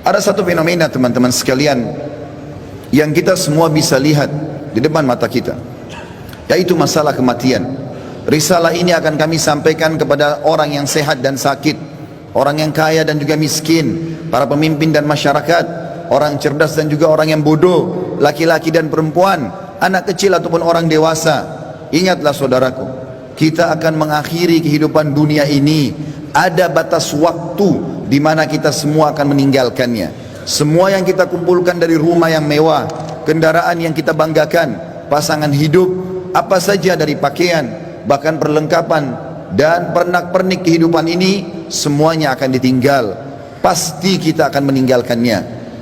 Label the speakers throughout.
Speaker 1: Ada satu fenomena teman-teman sekalian yang kita semua bisa lihat di depan mata kita, yaitu masalah kematian. Risalah ini akan kami sampaikan kepada orang yang sehat dan sakit, orang yang kaya dan juga miskin, para pemimpin dan masyarakat, orang cerdas dan juga orang yang bodoh, laki-laki dan perempuan, anak kecil ataupun orang dewasa. Ingatlah saudaraku, kita akan mengakhiri kehidupan dunia ini. Ada batas waktu di mana kita semua akan meninggalkannya. Semua yang kita kumpulkan dari rumah yang mewah, kendaraan yang kita banggakan, pasangan hidup, apa saja dari pakaian, bahkan perlengkapan dan pernak-pernik kehidupan ini, semuanya akan ditinggal. Pasti kita akan meninggalkannya.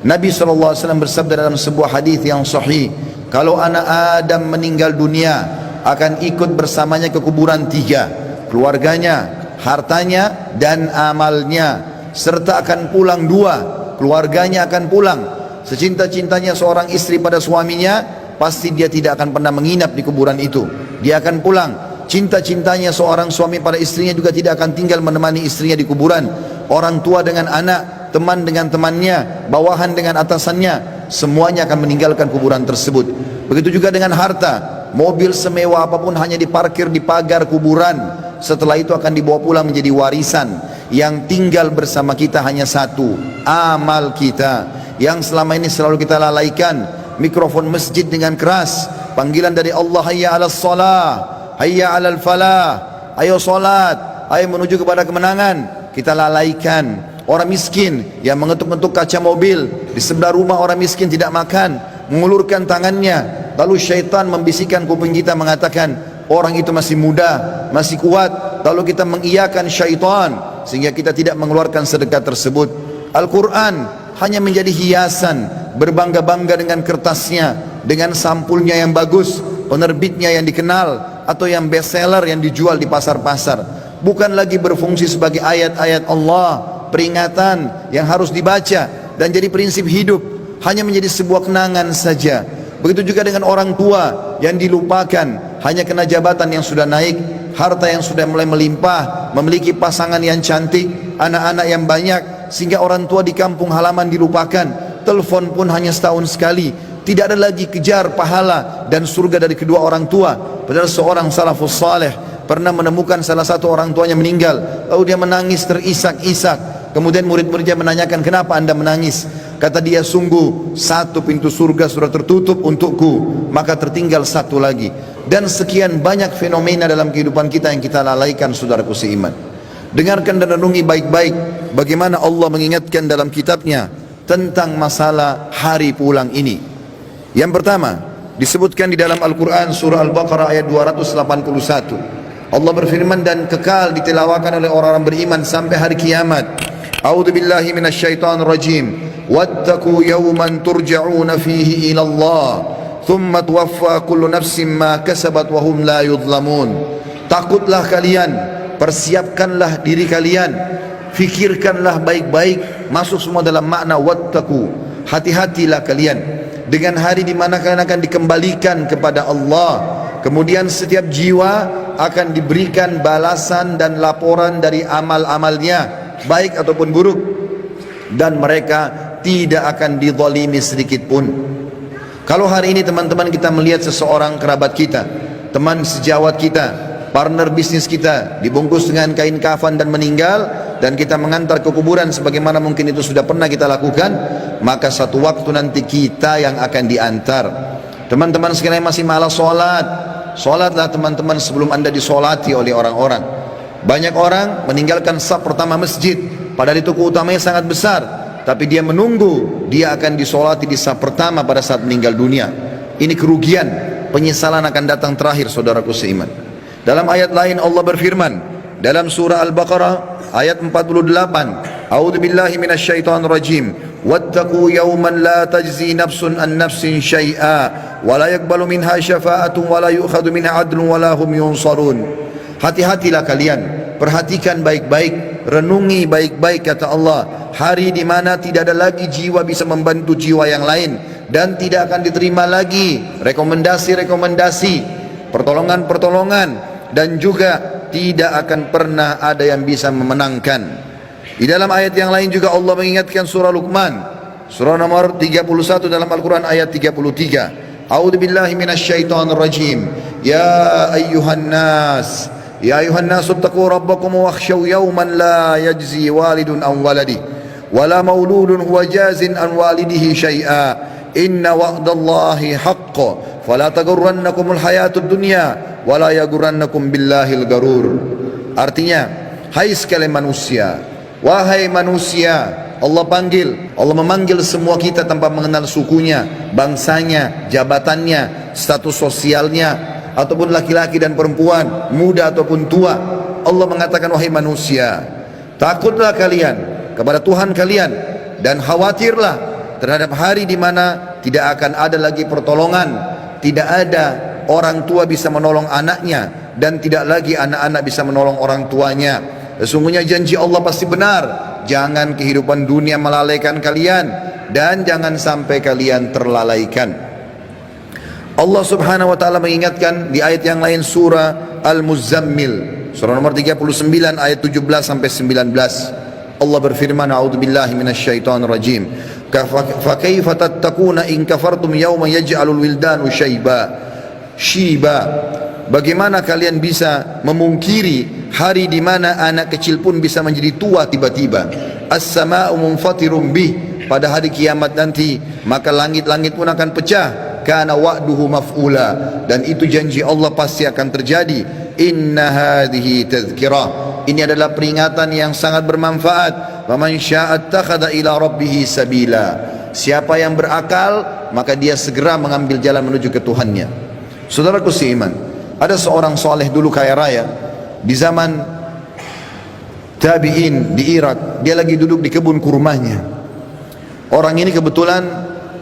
Speaker 1: Nabi SAW bersabda dalam sebuah hadis yang sahih, kalau anak Adam meninggal dunia, akan ikut bersamanya ke kuburan tiga: keluarganya, hartanya, dan amalnya. Serta akan pulang dua, keluarganya akan pulang. Secinta-cintanya seorang istri pada suaminya, pasti dia tidak akan pernah menginap di kuburan itu. Dia akan pulang. Cinta-cintanya seorang suami pada istrinya juga tidak akan tinggal menemani istrinya di kuburan. Orang tua dengan anak, teman dengan temannya, bawahan dengan atasannya, semuanya akan meninggalkan kuburan tersebut. Begitu juga dengan harta. Mobil semewah apapun hanya diparkir di pagar kuburan. Setelah itu akan dibawa pulang menjadi warisan. Yang tinggal bersama kita hanya satu, amal kita, yang selama ini selalu kita lalaikan. Mikrofon masjid dengan keras, panggilan dari Allah, hayya 'alas shalah, hayya 'alal falah, ayo salat, ayo menuju kepada kemenangan, kita lalaikan. Orang miskin yang mengetuk-ngetuk kaca mobil di sebelah rumah orang miskin tidak makan, mengulurkan tangannya, lalu syaitan membisikkan kuping kita mengatakan orang itu masih muda, masih kuat, lalu kita mengiyakan syaitan sehingga kita tidak mengeluarkan sedekah tersebut. Al-Quran hanya menjadi hiasan, berbangga-bangga dengan kertasnya, dengan sampulnya yang bagus, penerbitnya yang dikenal, atau yang bestseller yang dijual di pasar-pasar. Bukan lagi berfungsi sebagai ayat-ayat Allah, peringatan yang harus dibaca dan jadi prinsip hidup, hanya menjadi sebuah kenangan saja. Begitu juga dengan orang tua yang dilupakan, hanya kena jabatan yang sudah naik, harta yang sudah mulai melimpah, memiliki pasangan yang cantik, anak-anak yang banyak, sehingga orang tua di kampung halaman dilupakan. Telepon pun hanya setahun sekali. Tidak ada lagi kejar pahala dan surga dari kedua orang tua. Padahal seorang salafus saleh pernah menemukan salah satu orang tuanya meninggal, lalu dia menangis terisak-isak. Kemudian murid-muridnya menanyakan, kenapa anda menangis? Kata dia, sungguh satu pintu surga sudah tertutup untukku, maka tertinggal satu lagi. Dan sekian banyak fenomena dalam kehidupan kita yang kita lalaikan, saudaraku seiman. Dengarkan dan renungi baik-baik bagaimana Allah mengingatkan dalam kitabnya tentang masalah hari pulang ini. Yang pertama disebutkan di dalam Al-Quran surah Al-Baqarah ayat 281. Allah berfirman, dan kekal ditilawakan oleh orang-orang beriman sampai hari kiamat. A'udzu billahi minasyaitonir rajim. Wattaqu yawman turja'una fihi ila Allah, thumma tuwaffa kullu nafsin ma kasabat wa hum la yudhlamun. Takutlah kalian, persiapkanlah diri kalian, fikirkanlah baik-baik, masuk semua dalam makna wattaqu. Hati-hatilah kalian dengan hari di mana kalian akan dikembalikan kepada Allah. Kemudian setiap jiwa akan diberikan balasan dan laporan dari amal-amalnya, baik ataupun buruk, dan mereka tidak akan dizalimi sedikit pun. Kalau hari ini teman-teman kita melihat seseorang kerabat kita, teman sejawat kita, partner bisnis kita dibungkus dengan kain kafan dan meninggal, dan kita mengantar ke kuburan sebagaimana mungkin itu sudah pernah kita lakukan, maka satu waktu nanti kita yang akan diantar. Teman-teman sekalian masih malas sholat, sholatlah teman-teman sebelum anda disolati oleh orang-orang. Banyak orang meninggalkan saf pertama masjid, padahal itu keutamanya sangat besar, tapi dia menunggu dia akan disolati di saf pertama pada saat meninggal dunia. Ini kerugian, penyesalan akan datang terakhir, saudaraku seiman. Dalam ayat lain Allah berfirman dalam surah Al-Baqarah ayat 48, A'udzu billahi minasyaitonir rajim. Wattaqu yawman la tajzi nafsun an nafsin syai'a wa la yaqbalu minha syafa'atun wa la yu'khadhu minha 'adlun wa la hum yunsarun. Hati-hatilah kalian, perhatikan baik-baik, renungi baik-baik kata Allah, hari di mana tidak ada lagi jiwa bisa membantu jiwa yang lain, dan tidak akan diterima lagi rekomendasi-rekomendasi, pertolongan-pertolongan, dan juga tidak akan pernah ada yang bisa memenangkan. Di dalam ayat yang lain juga Allah mengingatkan surah Luqman, surah nomor 31 dalam Al-Quran ayat 33. A'udzu billahi minasyaitonir rajim. Ya ayyuhan nas, ya ayyuhan nas ittaqu rabbakum wakhshaw yawman la yajzi walidun an waladihi wala mauludun huwa jazin an walidihi syai'a. Inna wa'dallahi haqqun fala taghurrannakumul hayatud dunya wala yaghurrannakum billahil garur. Artinya, hai sekalian manusia, wahai manusia, Allah panggil, Allah memanggil semua kita tanpa mengenal sukunya, bangsanya, jabatannya, status sosialnya, ataupun laki-laki dan perempuan, muda ataupun tua. Allah mengatakan, wahai manusia, takutlah kalian kepada Tuhan kalian dan khawatirlah terhadap hari di mana tidak akan ada lagi pertolongan, tidak ada orang tua bisa menolong anaknya, dan tidak lagi anak-anak bisa menolong orang tuanya. Sesungguhnya janji Allah pasti benar. Jangan kehidupan dunia melalaikan kalian, dan jangan sampai kalian terlalaikan. Allah subhanahu wa ta'ala mengingatkan di ayat yang lain, surah Al-Muzammil, surah nomor 39 ayat 17 sampai 19. Allah berfirman, a'udzubillahi minasyaitonir rajim. Fa kaifa tattaquna in kafartum yawma yaj'alul wildanu shiba. Bagaimana kalian bisa memungkiri hari di mana anak kecil pun bisa menjadi tua tiba-tiba? As-sama'u munfatirun bih, pada hari kiamat nanti maka langit-langit pun akan pecah. Kana wa'duhu maf'ula, dan itu janji Allah pasti akan terjadi. Inna hadhihi tadhkirah, ini adalah peringatan yang sangat bermanfaat. Wa man syaa'a attakhadha ila rabbih sabila, siapa yang berakal maka dia segera mengambil jalan menuju ke Tuhannya. Saudaraku seiman, ada seorang soleh dulu kaya raya di zaman tabi'in di Irak. Dia lagi duduk di kebun kurmanya. Orang ini kebetulan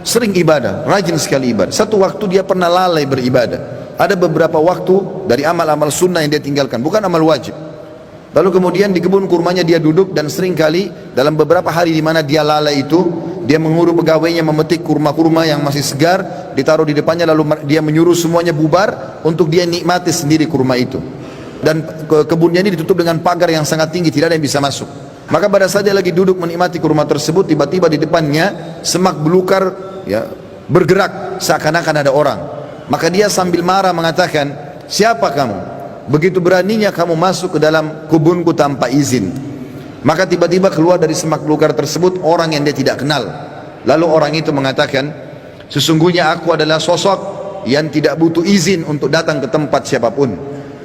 Speaker 1: sering ibadah, rajin sekali ibadah. Satu waktu dia pernah lalai beribadah. Ada beberapa waktu dari amal-amal sunnah yang dia tinggalkan, bukan amal wajib. Lalu kemudian di kebun kurmanya dia duduk, dan sering kali dalam beberapa hari di mana dia lalai itu, dia menyuruh pegawainya memetik kurma-kurma yang masih segar, ditaruh di depannya, lalu dia menyuruh semuanya bubar untuk dia nikmati sendiri kurma itu. Dan kebunnya ini ditutup dengan pagar yang sangat tinggi, tidak ada yang bisa masuk. Maka pada saat dia lagi duduk menikmati kurma tersebut, tiba-tiba di depannya semak belukar ya bergerak seakan-akan ada orang. Maka dia sambil marah mengatakan, siapa kamu? Begitu beraninya kamu masuk ke dalam kebunku tanpa izin. Maka tiba-tiba keluar dari semak belukar tersebut orang yang dia tidak kenal. Lalu orang itu mengatakan, sesungguhnya aku adalah sosok yang tidak butuh izin untuk datang ke tempat siapapun.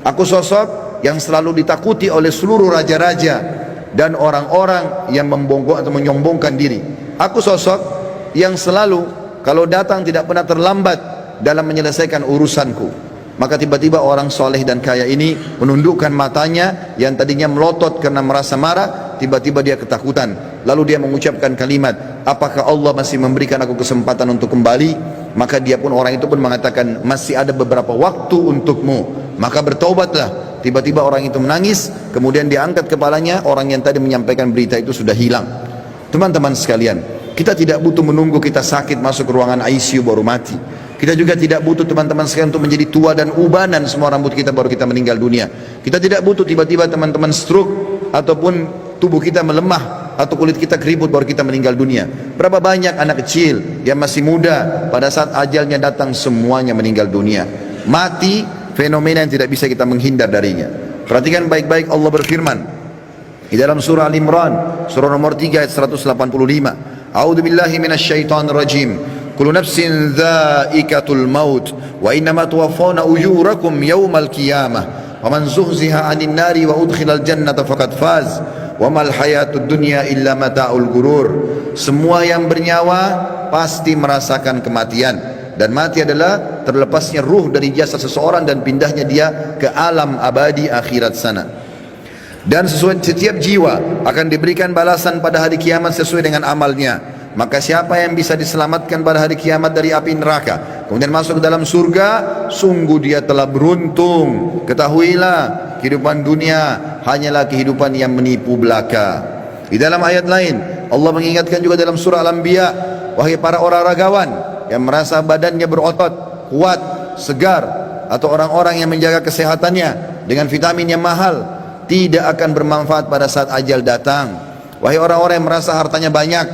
Speaker 1: Aku sosok yang selalu ditakuti oleh seluruh raja-raja dan orang-orang yang membongkok atau menyombongkan diri. Aku sosok yang selalu kalau datang tidak pernah terlambat dalam menyelesaikan urusanku. Maka tiba-tiba orang soleh dan kaya ini menundukkan matanya yang tadinya melotot karena merasa marah, tiba-tiba dia ketakutan. Lalu dia mengucapkan kalimat, apakah Allah masih memberikan aku kesempatan untuk kembali? Maka dia pun, orang itu pun mengatakan, masih ada beberapa waktu untukmu, maka bertaubatlah. Tiba-tiba orang itu menangis, kemudian dia angkat kepalanya, orang yang tadi menyampaikan berita itu sudah hilang. Teman-teman sekalian, kita tidak butuh menunggu kita sakit masuk ke ruangan ICU baru mati. Kita juga tidak butuh teman-teman sekalian untuk menjadi tua dan ubanan semua rambut kita baru kita meninggal dunia. Kita tidak butuh tiba-tiba teman-teman stroke ataupun tubuh kita melemah atau kulit kita keriput baru kita meninggal dunia. Berapa banyak anak kecil yang masih muda pada saat ajalnya datang semuanya meninggal dunia. Mati fenomena yang tidak bisa kita menghindar darinya. Perhatikan baik-baik, Allah berfirman di dalam surah Al-Imran, surah nomor 3 ayat 185. A'udzu billahi minasyaitonir rajim. Kullu nafsin dha'iqatul maut wa innama tuwaffawna ujurakum yawmal qiyamah wa man zuhziha 'anil nari wa udkhilal jannata faqad faz wa mal hayatud dunya illa mata'ul gurur. Semua yang bernyawa pasti merasakan kematian, dan mati adalah terlepasnya ruh dari jasad seseorang dan pindahnya dia ke alam abadi akhirat sana. Dan setiap jiwa akan diberikan balasan pada hari kiamat sesuai dengan amalnya. Maka siapa yang bisa diselamatkan pada hari kiamat dari api neraka, kemudian masuk ke dalam surga, sungguh dia telah beruntung. Ketahuilah, kehidupan dunia hanyalah kehidupan yang menipu belaka. Di dalam ayat lain, Allah mengingatkan juga dalam surah Al-Anbiya, wahai para olahragawan yang merasa badannya berotot, kuat, segar, atau orang-orang yang menjaga kesehatannya dengan vitamin yang mahal, tidak akan bermanfaat pada saat ajal datang. Wahai orang-orang yang merasa hartanya banyak,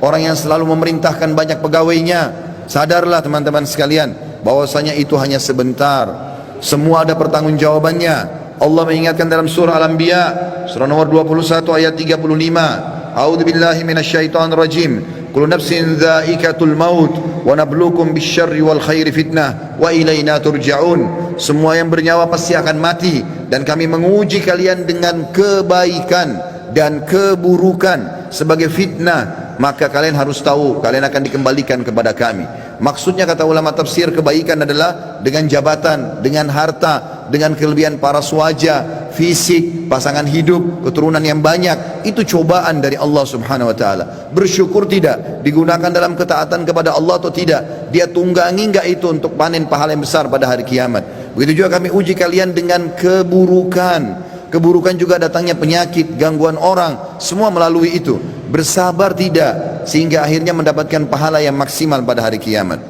Speaker 1: orang yang selalu memerintahkan banyak pegawainya, sadarlah teman-teman sekalian bahwasanya itu hanya sebentar. Semua ada pertanggungjawabannya. Allah mengingatkan dalam surah Al-Anbiya, surah nomor 21 ayat 35. A'udzu billahi minasyaitonir rajim. Kullu nafsin dha'iqatul maut wa nabluukum bisyarri wal khairi fitnah wa ilaina turja'un. Semua yang bernyawa pasti akan mati, dan kami menguji kalian dengan kebaikan dan keburukan sebagai fitnah, maka kalian harus tahu kalian akan dikembalikan kepada kami. Maksudnya kata ulama tafsir, kebaikan adalah dengan jabatan, dengan harta, dengan kelebihan paras wajah, fisik, pasangan hidup, keturunan yang banyak. Itu cobaan dari Allah subhanahu wa ta'ala. Bersyukur tidak? Digunakan dalam ketaatan kepada Allah atau tidak? Dia tunggangi enggak itu untuk panen pahala yang besar pada hari kiamat? Begitu juga kami uji kalian dengan keburukan. Keburukan juga datangnya penyakit, gangguan orang, semua melalui itu. Bersabar tidak, sehingga akhirnya mendapatkan pahala yang maksimal pada hari kiamat.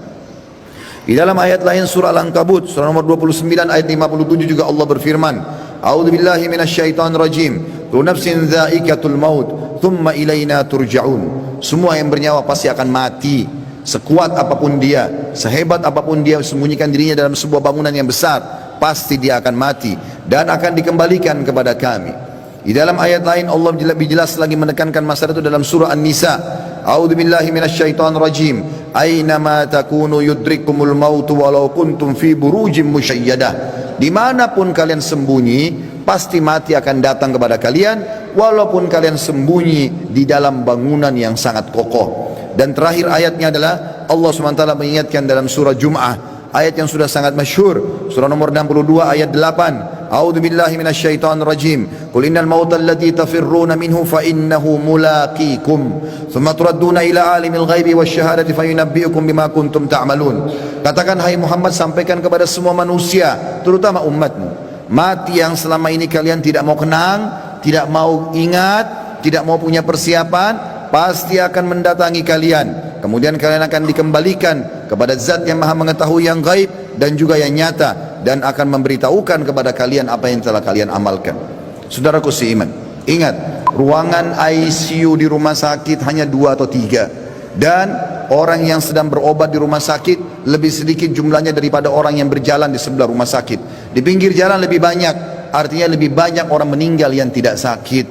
Speaker 1: Di dalam ayat lain surah Al-Ankabut, surah nomor 29 ayat 57 juga Allah berfirman, A'udzu billahi minasyaitonir rajim. Kullu nafsin dha'iqatul maut, tsumma ilaina turja'un. Semua yang bernyawa pasti akan mati. Sekuat apapun dia, sehebat apapun dia sembunyikan dirinya dalam sebuah bangunan yang besar, pasti dia akan mati dan akan dikembalikan kepada kami. Di dalam ayat lain Allah lebih jelas lagi menekankan masalah itu dalam surah An-Nisa. A'udzu billahi minasyaitonir rajim. Aina ma takunu yudrikumul maut walau kuntum fi burujim musyayyadah. Dimanapun kalian sembunyi, pasti mati akan datang kepada kalian, walaupun kalian sembunyi di dalam bangunan yang sangat kokoh. Dan terakhir ayatnya adalah Allah SWT mengingatkan dalam surah Jum'ah, ayat yang sudah sangat masyhur, surah nomor 62 ayat 8. A'udzu billahi minasyaitonir rajim. Qul innal mauta alladzi tafirruna minhu fa innahu mulaqikum. Tsumma turadduna ila alimil ghaibi wasyahadati fayunabbi'ukum bima kuntum ta'malun. Katakan hai Muhammad, sampaikan kepada semua manusia, terutama umatmu, mati yang selama ini kalian tidak mau kenang, tidak mau ingat, tidak mau punya persiapan, pasti akan mendatangi kalian. Kemudian kalian akan dikembalikan kepada zat yang maha mengetahui yang gaib dan juga yang nyata, dan akan memberitahukan kepada kalian apa yang telah kalian amalkan. Saudaraku seiman, ingat, ruangan ICU di rumah sakit hanya 2 atau 3, dan orang yang sedang berobat di rumah sakit lebih sedikit jumlahnya daripada orang yang berjalan di sebelah rumah sakit. Di pinggir jalan lebih banyak, artinya lebih banyak orang meninggal yang tidak sakit.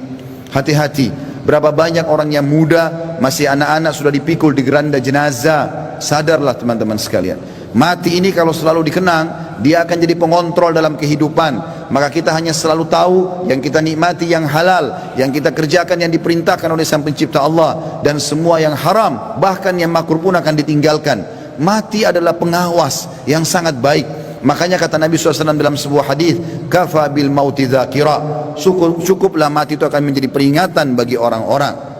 Speaker 1: Hati-hati. Berapa banyak orang yang muda, masih anak-anak sudah dipikul di geranda jenazah. Sadarlah teman-teman sekalian, mati ini kalau selalu dikenang, dia akan jadi pengontrol dalam kehidupan. Maka kita hanya selalu tahu yang kita nikmati yang halal, yang kita kerjakan yang diperintahkan oleh Sang Pencipta Allah, dan semua yang haram, bahkan yang makruh pun akan ditinggalkan. Mati adalah pengawas yang sangat baik. Makanya kata Nabi SAW dalam sebuah hadis, kafa bil mauti dzakira. Cukuplah mati itu akan menjadi peringatan bagi orang-orang.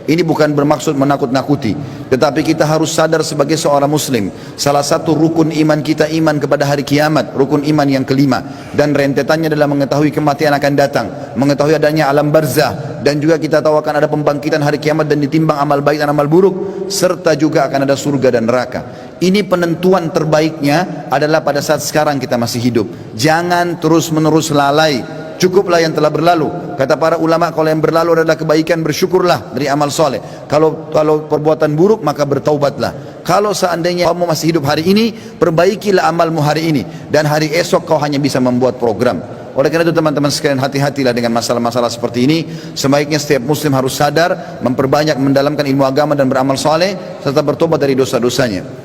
Speaker 1: Ini bukan bermaksud menakut-nakuti, tetapi kita harus sadar sebagai seorang muslim, salah satu rukun iman kita iman kepada hari kiamat, rukun iman yang kelima, dan rentetannya adalah mengetahui kematian akan datang, mengetahui adanya alam barzah, dan juga kita tahu akan ada pembangkitan hari kiamat dan ditimbang amal baik dan amal buruk, serta juga akan ada surga dan neraka. Ini penentuan terbaiknya adalah pada saat sekarang kita masih hidup. Jangan terus-menerus lalai. Cukuplah yang telah berlalu. Kata para ulama, kalau yang berlalu adalah kebaikan, bersyukurlah dari amal soleh. Kalau perbuatan buruk, maka bertaubatlah. Kalau seandainya kamu masih hidup hari ini, perbaikilah amalmu hari ini, dan hari esok kau hanya bisa membuat program. Oleh karena itu teman-teman sekalian, hati-hatilah dengan masalah-masalah seperti ini. Sebaiknya setiap muslim harus sadar, memperbanyak mendalamkan ilmu agama dan beramal soleh, serta bertobat dari dosa-dosanya.